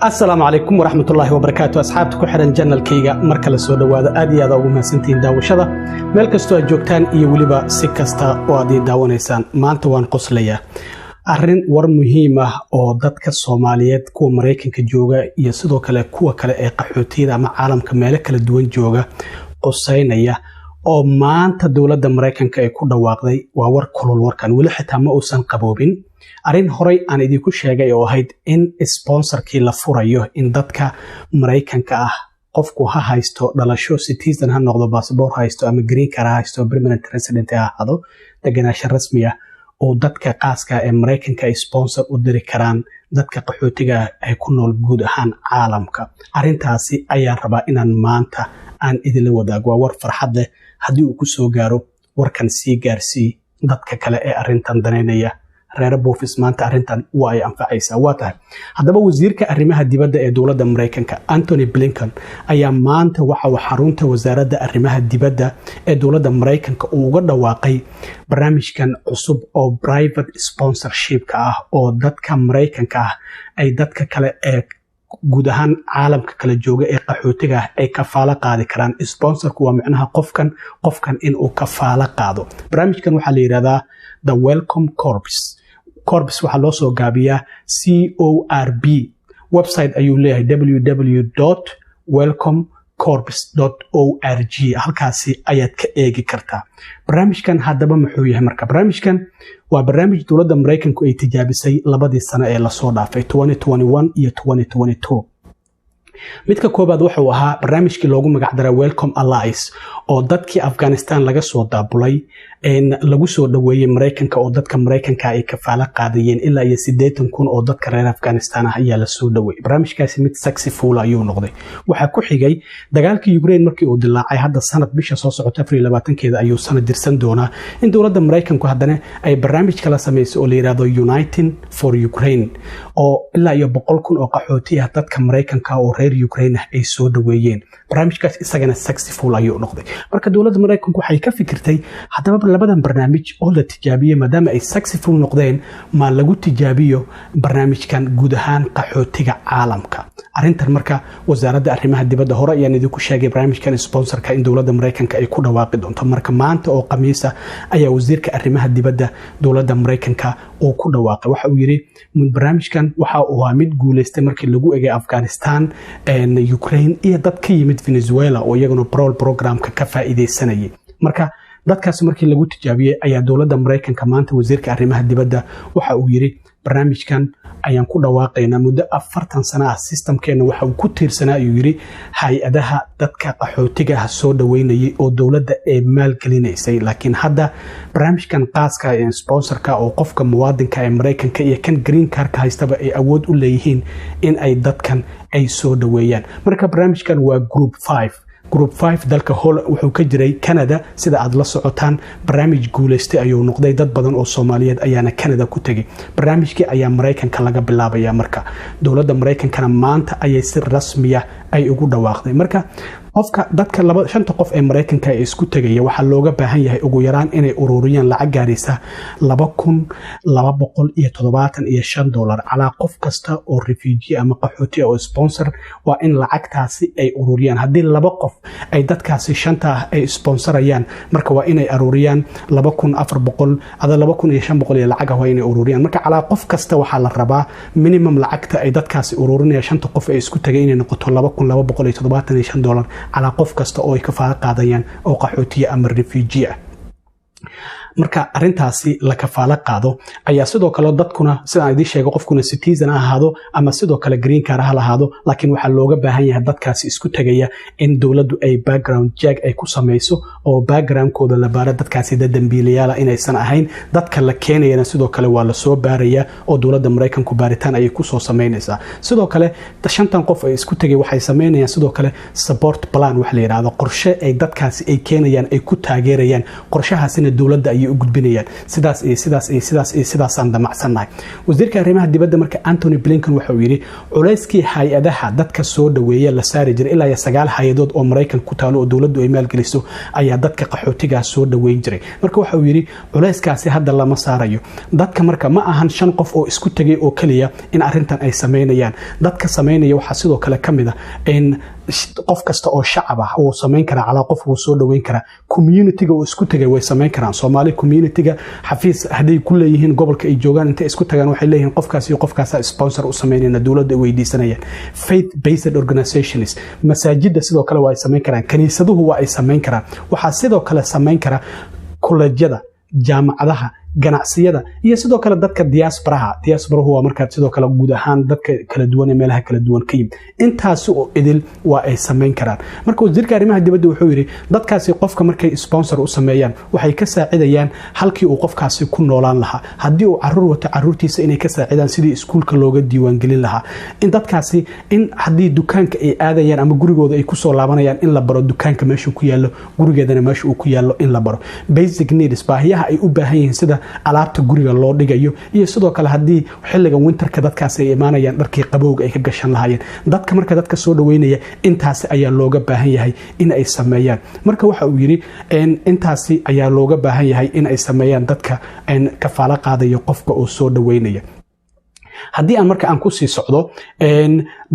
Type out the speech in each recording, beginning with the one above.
السلام عليكم ورحمة الله وبركاته أصحابتي ku xiran channelkayga marka la soo dhawaado aad iyo aad ugu mahadsantiin daawashada meel kastoo aad joogtaan iyo waliba si kasta oo aad daawanaysaan maanta waan qoslayaa arrin war muhiim ah oo dadka Soomaaliyeed kuwa Mareykanka jooga iyo sidoo kale kuwa kale ee qaxootiga ama caalamka meel kala duwan jooga qosaynaya oo maanta dawladda Mareykanka ay ku dhawaaqday waa war kulul warkan wali xitaa ma uusan qaboobin arin horay aan idinku sheegay oo ahayd in sponsorkii la furayo in dadka Mareykanka ah qofku ha haysto dhalasho citizen ha noqdo passport haysto ama green card haysto permanent resident ha ahado deganaansho rasmi ah oo dadka qaaska ee Mareykanka ay sponsor u diri karaan dadka qaxootiga ay ku nool guud ahaan caalamka arintaasi ayaan rabaa inaan maanta aan idin wadaago war farxad leh hadii uu ku soo gaaro warkan si gaarsi dadka kale ee arintan daneynaya reer boofis maanta arintan waa ay anfacaysaa waa tahay hadaba wasiirka arrimaha dibadda ee dawladda Mareykanka Anthony Blinken ayaa maanta waxa uu xarunta wasaaradda arrimaha dibadda ee dawladda Mareykanka uga dhawaaqay barnaamijkan cusub oo private sponsorship ah oo dadka Mareykanka ah ay dadka kale ee guud ahaan caalamka kala jooga ee qaxootiga ay kafaala qaadi karaan sponsorku waa macnaha qofkan in uu kafaala qaado barnaamijkan waxa la yiraahdaa the Welcome Corps waxa loo soo gaabiyaa CORB website ayuu leeyahay www.welcomecorps.org halkaasi ayaad ka eegi kartaa barnaamijkan hadaba muxuu yahay marka barnaamijkan waa barnaamij dawladda Mareykanku ay tijaabisay labadii sano ee la soo dhaafay 2021 iyo 2022 midka koobaad waxa uu ahaa barnaamijkii loogu magac daray Welcome Allies oo dadkii Afghanistan laga soo daabulay lagu soo dhaweeyay Mareykanka oo dadka Mareykanka ay kafaala qaadayeen ilaa iyo 80,000 oo dadka reer Afghanistan ah ayaa la soo dhaweeyay barnaamijkaasi mid successful ayuu noqday waxa ku xigay dagaalkii Ukraine markii uu dilaacay hadda sanad bisha soo socota 2020keeda ayuu sanad dirsan doonaa in dawladda Mareykanku haddana ay barnaamij kala sameysay oo la yiraahdo United for Ukraine oo ilaa iyo 100,000 oo qaxooti ah dadka Mareykanka oo reer Ukraine ay soo dhaweeyeen barnaamijkaas isagana successful ayuu noqday marka dawladda Mareykanku waxay ka fikirtay hadaba labadan barnaamij oo la tijaabiyay maadaama ay successful noqdeen ma lagu tijaabiyo barnaamijkan guud ahaan qaxootiga caalamka arintan marka wasaaradda arrimaha dibadda hore ayaan idinku sheegay barnaamijkan sponsorka in dawladda Mareykanka ay ku dhawaaqi doonto marka maanta oo Khamiisa ayaa wasiirka arrimaha dibadda dawladda Mareykanka oo ku dhawaaqay waxa uu yiri barnaamijkan waxa uu ahaa mid guuleystay markii lagu eegay Afghanistan Ukraine iyo dad ka yimid Venezuela oo iyaguna programka ka faa'iideysanayay marka dadkaas markii lagu tijaabiyay ayaa dawladda Mareykanka maanta wasiirka arrimaha dibadda waxa uu yiri barnaamijkan ayaan ku dhawaaqaynaa muddo 40 sano ah systemkeena waxa uu ku tiirsanaa ayuu yiri hay'adaha dadka qaxootiga soo dhaweynayay oo dawladda ay maal gelinaysay laakiin hadda barnaamijkan qaaska ee sponsorka oo qofka muwaadinka ee Mareykanka iyo kan green card haystaba ay awood u leeyihiin in ay dadkan ay soo dhaweeyaan marka barnaamijkan waa Group 5 dalka Holland wuxuu ka jiray Canada sida aad la socotaan barnaamij guuleystay ayuu noqday dad badan oo Soomaaliyeed ayaana Canada ku tagay barnaamijkii ayaa Mareykanka laga bilaabaya marka dawladda Mareykankana maanta ayay si rasmi ah ay ugu dhawaaqday marka qofka dadka shanta qof ee Mareykanka ay isku tagaya waxa looga baahan yahay ugu yaraan inay ururiyaan lacag gaaraysa $2,275 calaa qof kasta oo refugee ama qaxooti oo sponsor waa in lacagtaasi ay ururiyaan hadii laba qof ay dadkaasi shanta ay sponsorayaan marka waa inay ururiyaan $2,400 iyo lacag waa inay ururiyaan marka calaa qof kasta waxa la rabaa minimum lacagta ay dadkaasi ururinayaan shanta qof ay isku tagay inay noqoto $2,275 على قف كستا oo ay ka faala qaadayaan oo qaxootiye ama refugee ah marka arintaasi la kafaala qaado ayaa sidoo kale dadkuna sida aan idin sheegay qofkuna citizen ahaado ama sidoo kale green card ha lahaado laakiin waxa looga baahan yahay dadkaasi isku tagaya in dawladdu ay background check ay ku sameyso oo backgroundkooda la baaro dadkaasi dambiilayaal inaysan ahayn dadka la keenayna sidoo kale waa la soo baaraya oo dawladda Mareykanku baaritaan ay ku soo sameynaysaa sidoo kale shantan qof ay isku tagay waxay sameynayaan sidoo kale support plan wax la yiraahdo qorshe ay dadkaasi ay keenayaan ay ku taageerayaan qorshahaasina dawladda ayay u gudbinayaan sidaas iyo sidaas iyo sidaas iyo sidaasaan damacsannahay. wasiirka arrimaha dibadda marka Anthony Blinken waxa uu yiri culayskii hay-adaha dadka soo dhaweeya la saari jiray ilaa 9 hay-adood oo Mareykan ku taalo oo dawladdu ay maalgeliso ayaa dadka qaxootiga soo dhaweyn jiray. marka waxa uu yiri culayskaasi hadda lama saarayo dadka marka ma ahan 5 qof oo isku tagay oo kaliya in arintan ay sameynayaan dadka sameynaya waxa sidoo kale kamida in qof kasta oo shacab ah oo sameyn kara cala qof uu soo dhaweyn kara community-ga oo isku tagay way sameyn karaan Soomaali community-ga xafiis haday ku leeyihiin gobolka ay joogaan inta isku tagaan waxay leeyihiin qofkaas iyo qofkaas sponsor u sameynayna dawladda weydiisanayaan faith based organizations masaajida sidoo kale waa ay sameyn karaan kaniisaduhu waa ay sameyn karaan waxa sidoo kale sameyn kara kollejyada jaamacadaha ganacsiyada iyo sidoo kale dadka diasporahu waa markaa sidoo kale guud ahaan dadka kala duwan ee meelaha kala duwan ka yimid intaas oo idil waa ay sameyn karaan. marka wasiirka arrimaha dibadda wuxuu yiri dadkaasi qofka markay sponsor u sameeyaan waxay ka saacidayaan halkii uu qofkaasi ku noolaan lahaa hadii uu caruur wato caruurtiisa inay ka saacidaan sidii iskuulka looga diiwaan gelin lahaa in dadkaasi in hadii dukaanka ay aadayaan ama gurigooda ay ku soo laabanayaan in la baro dukaanka meesha ku yaalo gurigeedana meesha uu ku yaalo in la baro basic needs baahiyaha ay u baahan yihiin sida alaabta guriga loo dhigayo iyo sidoo kale hadii xilliga winterka dadkaas ay imaanayaan dharkii qabowga ay ka gashan lahaayeen dadka marka dadka soo dhaweynaya intaas ayaa looga baahan yahay in ay sameeyaan. marka waxa uu yiri intaas ayaa looga baahan yahay in ay sameeyaan dadka kafaala qaadayo qofka oo soo dhaweynaya. haddii aan marka aan ku sii socdo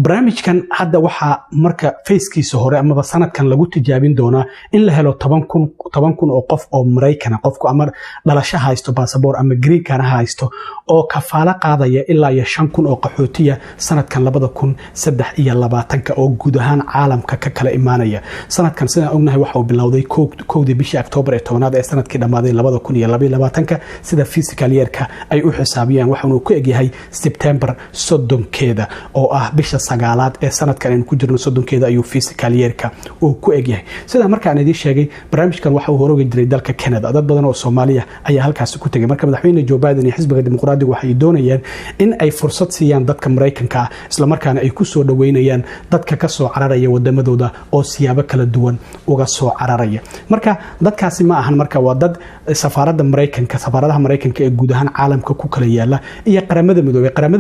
barnaamijkan hadda waxa marka facekiisa hore ama sanadkan lagu tijaabin doonaa in la helo 10,000 oo qof oo Mareykan qofku ama dhalasho haysto passport ama green card haysto oo kafaala qaadaya ilaa 5,000 oo qaxootiya sanadkan 2023 oo guud ahaan caalamka ka kala imaanaya. sanadkan sidaan ognahay waxa uu bilowday 1 bishii October ee 10aad ee sanadkii dhamaaday 2022 sida physical year-ka ay u xisaabiyaan waxa uu ku egyahay September 30 oo ah bisha 9aad ee sanadkan aynu ku jirno 30 ayuu physical year-ka uu ku egyahay. sida markaan idin sheegay barnaamijkan waxa uu horoogi jiray dalka Canada dad badan oo Soomaaliya ayaa halkaas ku tagay. marka madaxweyne Joe Biden iyo xisbiga dimuqraadiga waxay doonayaan in ay fursad siiyaan dadka Mareykanka isla markaana ay ku soo dhaweynayaan dadka ka soo cararaya wadamadooda oo siyaabo kala duwan uga soo cararaya. marka dadkaasi ma ahan marka waa dad safaaradaha Mareykanka ee guud ahaan caalamka ku kala yaala iyo qaramada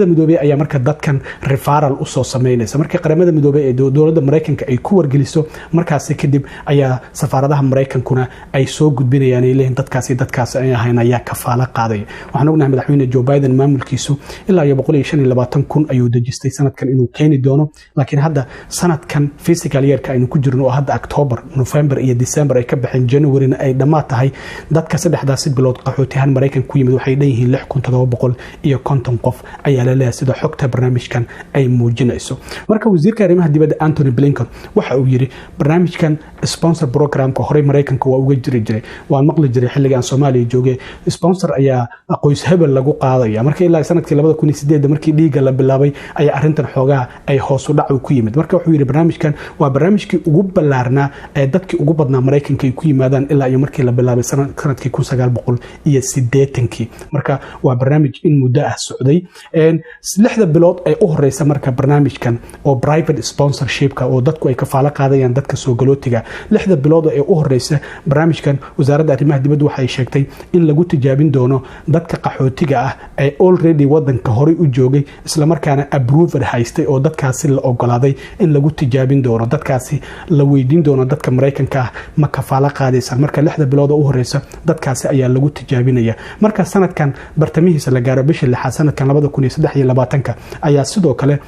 midoobay ayaa marka dadkan referral u soo sameynaysa. marka qaramada midoobay ee dawladda Mareykanka ay ku wargeliso markaas kadib ayaa safaaradaha Mareykankuna ay soo gudbinayaan leeyahay dadkaas ay ahaynaya kafaala qaaday. waxaan ognahay madaxweyne Joe Biden maamulkiisu ilaa 125,000 ayuu dejistay sanadkan inuu keeni doono laakiin hadda sanadkan physical year-ka aynu ku jirno oo hadda October, November iyo December ay ka baxeen January ay dhamaad tahay dadka saddexdaas bilood qaxootiyahan Mareykanka ku yimid waxay leeyihiin 6,750 qof ayaa la leeyahay sida xogta barnaamijkan ay muujinayso. marka wasiirka arrimaha dibadda Anthony Blinken waxa uu yiri barnaamijkan sponsor programka hore Mareykanka waa uga jiray waan maqli jiray xilligan Soomaaliya joogay sponsor ayaa qoys hebel lagu qaadaya. marka ilaa sanadkii 2008 markii dhiiga la bilaabay ay arintan xoogaa ay hoos u dhac ku yimid. marka wuxuu yiri barnaamijkan waa barnaamijkii ugu ballaarnaa ee dadkii ugu badnaa Mareykanka ay ku yimaadaan ilaa iyo markii la bilaabay sanadkii 1980. marka waa barnaamij in muddo ah socday 6 bilood ay u horeysa marka barnaamijkan oo private sponsorship-ka oo dadku ay kafaala qaadayaan dadka soo galootiga 6 bilood ee u horeysa barnaamijkan wasaaradda arrimaha dibadda waxay sheegtay in lagu tijaabin doono dadka qaxootiga ah ee already wadanka hore u joogay isla markaana approval haystay oo dadkaasi la ogolaaday in lagu tijaabin doono dadkaasi la weydiin doono dadka Mareykanka ah ma kafaala qaadaysan. marka 6 bilood oo u horeysa dadkaasi ayaa lagu tijaabinaya. marka sanadkan bartamihiisa la gaaro bisha 6 sanadkan 2023 ayaa sidoo kale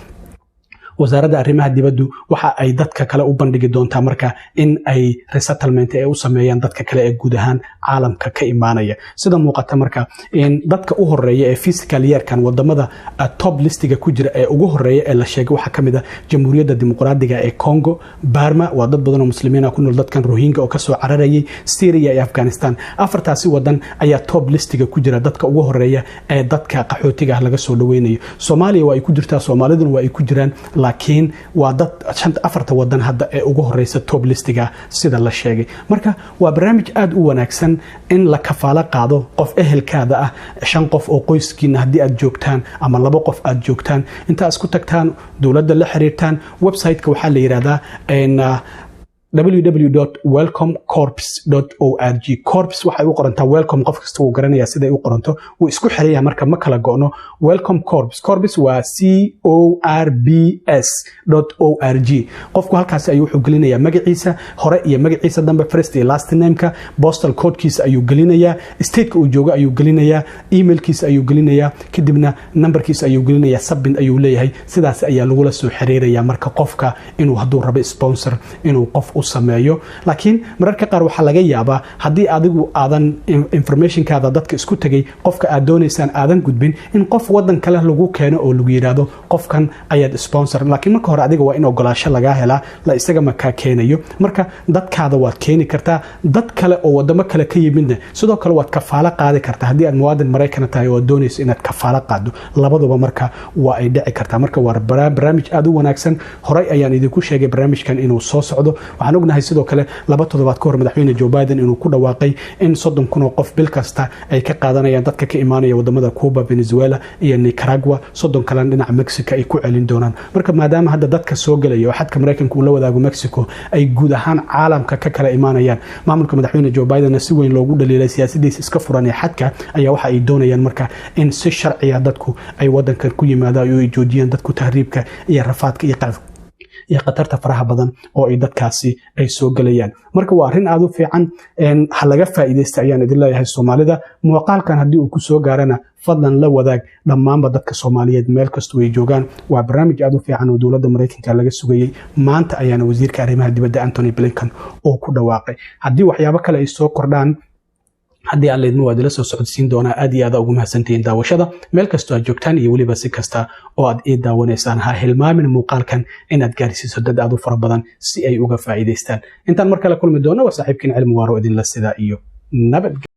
wasaaradda arrimaha dibaddu waxa ay dadka kale u bandhigi doontaa marka in ay resettlement ay u sameeyaan dadka kale ee guud ahaan caalamka ka imaanaya. sida muuqata marka in dadka u horeeya ee physical year-kan wadamada top listiga ku jira ee ugu horeeya ee la sheegay waxa kamid ah Jamhuuriyadda Dimuqraadiga ee Congo, Burma waa dad badan oo muslimiin ah ku nool dadkan Rohingya oo ka soo cararayay Syria iyo Afghanistan. afartaasi wadan ayaa top listiga ku jira dadka ugu horeeya ee dadka qaxootiga laga soo dhaweynayo. Soomaaliya waa ay ku jirtaa, Soomaaliduna waa ay ku jiraan laakiin waa dad 4 wadan hadda ee ugu horeysa top listiga sida la sheegay. marka waa barnaamij aad u wanaagsan in la kafaala qaado qof ehelkaada ah 5 qof oo qoyskiina hadii aad joogtaan ama 2 qof aad joogtaan inta isku tagtaan dawladda la xiriirtaan website-ka waxa la yiraahdaa www.welcomecorps.org. corps waxay u qorantaa welcome, qof kasta wuu garanayaa siday u qoranto, wuu isku xiraya marka ma kala go'no. welcome corps, corps waa CORBS.org. qofku halkaas ayuu wuxuu gelinayaa magaciisa hore iyo magaciisa dambe, first iyo last name-ka, postal code-kiisa ayuu gelinayaa, state-ka uu joogo ayuu gelinayaa, email-kiisa ayuu gelinayaa, kadibna number-kiisa ayuu gelinayaa, submit ayuu leeyahay. sidaas ayaa lagula soo xiriiraya marka qofka inuu hadduu rabo sponsor inuu qof u sameeyo. laakiin mararka qaar waxaa laga yaabaa haddii adigu aadan informationkaada dadka isku tagay qofka aad doonaysaan aadan gudbin in qof wadan kale lagu keeno oo lagu yiraahdo qofkan ayaad sponsor, laakiin marka hore adiga waa in ogolaansho laga helaa, la isaga ma ka keenayo. marka dadkaada waad keeni kartaa, dad kale oo wadamo kale ka yimidna sidoo kale waad kafaalo qaadi kartaa haddii aad muwaadin Mareykan tahay oo doonayso inaad kafaalo qaado. labaduba marka waa ay dhici kartaa. marka waa barnaamij aad u wanaagsan. horey ayaan idinku sheegay barnaamijkan inuu soo socdo. waxaan ognahay sidoo kale 2 toddobaad ka hor madaxweyne Joe Biden inuu ku dhawaaqay in 30,000 oo qof bil kasta ay ka qaadanayaan dadka ka imaanaya wadamada Cuba, Venezuela iyo Nicaragua, 30 kalena dhinaca Mexico ay ku celin doonaan. marka maadaama hadda dadka soo galaya oo xadka Mareykanka uu la wadaago Mexico ay guud ahaan caalamka ka kala imaanayaan, maamulka madaxweyne Joe Biden si weyn loogu dhaliilay siyaasadiisa iska furan ee xadka ayaa waxa ay doonayaan marka in si sharci ah dadku ay wadankan ku yimaadaan oo ay joojiyaan dadku tahriibka iyo rafaadka iyo qatarta faraha badan oo ay dadkaasi ay soo galayaan. marka waa arrin aad u fiican, ha laga faa'iideysto ayaan idin leeyahay Soomaalida. muuqaalkan haddii uu ku soo gaarana fadlan la wadaag dhammaanba dadka Soomaaliyeed meel kasta ay joogaan. waa barnaamij aad u fiican oo dowladda Mareykanka laga sugayay. maanta ayaana wasiirka arrimaha dibadda Antony Blinken oo ku dhawaaqay. haddii waxyaabo kale ay soo kordhaan haddii aan leedmo waad ila soo socodsiin doonaa. aad iyo aad ugu mahadsantihiin daawashada meel kastoo aad joogtaan iyo weliba si kasta oo aad ii daawanaysaan. ha hilmaamin muuqaalkan inaad gaarsiiso dad aad u fara badan si ay uga faa'iidaystaan. intaan mar kale kulmi doono waa saaxiibkiin Cilmi Waaro idinla sidaa iyo nabad.